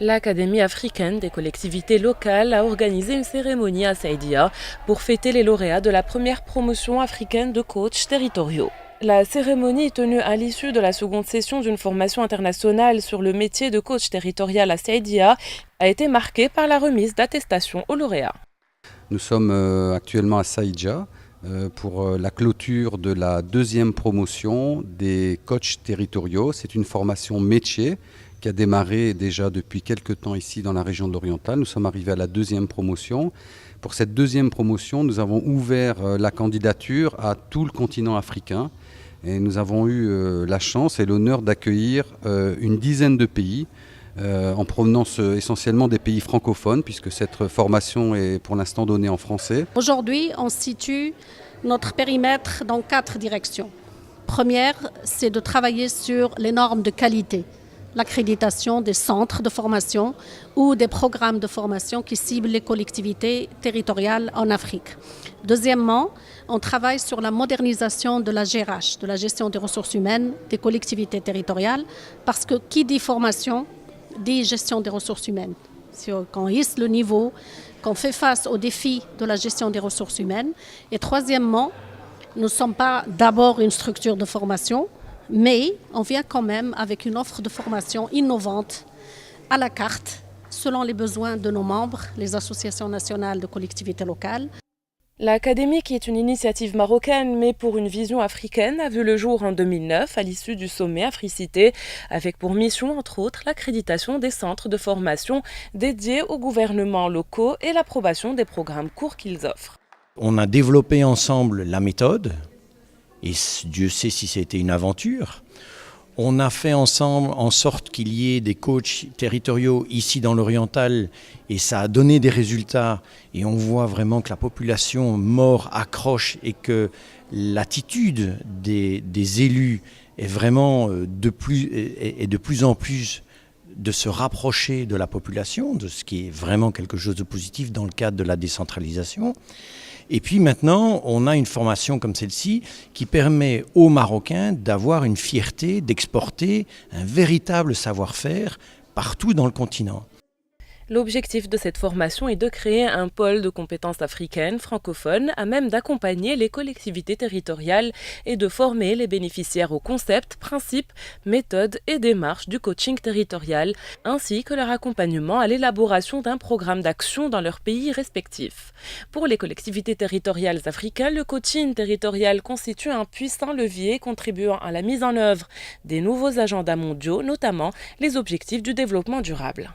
L'Académie africaine des collectivités locales a organisé une cérémonie à Saïdia pour fêter les lauréats de la première promotion africaine de coachs territoriaux. La cérémonie tenue à l'issue de la seconde session d'une formation internationale sur le métier de coach territorial à Saïdia a été marquée par la remise d'attestations aux lauréats. Nous sommes actuellement à Saïdia pour la clôture de la deuxième promotion des coachs territoriaux. C'est une formation métier qui a démarré déjà depuis quelques temps ici dans la région de l'Oriental. Nous sommes arrivés à la deuxième promotion. Pour cette deuxième promotion, nous avons ouvert la candidature à tout le continent africain. Et nous avons eu la chance et l'honneur d'accueillir une dizaine de pays en provenance essentiellement des pays francophones, puisque cette formation est pour l'instant donnée en français. Aujourd'hui, on situe notre périmètre dans 4 directions. Première, c'est de travailler sur les normes de qualité, l'accréditation des centres de formation ou des programmes de formation qui ciblent les collectivités territoriales en Afrique. Deuxièmement, on travaille sur la modernisation de la GRH, de la gestion des ressources humaines des collectivités territoriales, parce que qui dit formation, dit gestion des ressources humaines. Si on hisse le niveau, qu'on fait face aux défis de la gestion des ressources humaines. Et troisièmement, nous ne sommes pas d'abord une structure de formation, mais on vient quand même avec une offre de formation innovante à la carte, selon les besoins de nos membres, les associations nationales de collectivités locales. L'Académie, qui est une initiative marocaine mais pour une vision africaine, a vu le jour en 2009 à l'issue du sommet Africité, avec pour mission entre autres l'accréditation des centres de formation dédiés aux gouvernements locaux et l'approbation des programmes courts qu'ils offrent. On a développé ensemble la méthode, et Dieu sait si c'était une aventure. On a fait ensemble en sorte qu'il y ait des coachs territoriaux ici dans l'Oriental et ça a donné des résultats et on voit vraiment que la population mord, accroche et que l'attitude des élus est vraiment de plus en plus de se rapprocher de la population, de ce qui est vraiment quelque chose de positif dans le cadre de la décentralisation. Et puis maintenant, on a une formation comme celle-ci qui permet aux Marocains d'avoir une fierté, d'exporter un véritable savoir-faire partout dans le continent. L'objectif de cette formation est de créer un pôle de compétences africaines francophones à même d'accompagner les collectivités territoriales et de former les bénéficiaires aux concepts, principes, méthodes et démarches du coaching territorial, ainsi que leur accompagnement à l'élaboration d'un programme d'action dans leurs pays respectifs. Pour les collectivités territoriales africaines, le coaching territorial constitue un puissant levier contribuant à la mise en œuvre des nouveaux agendas mondiaux, notamment les objectifs du développement durable.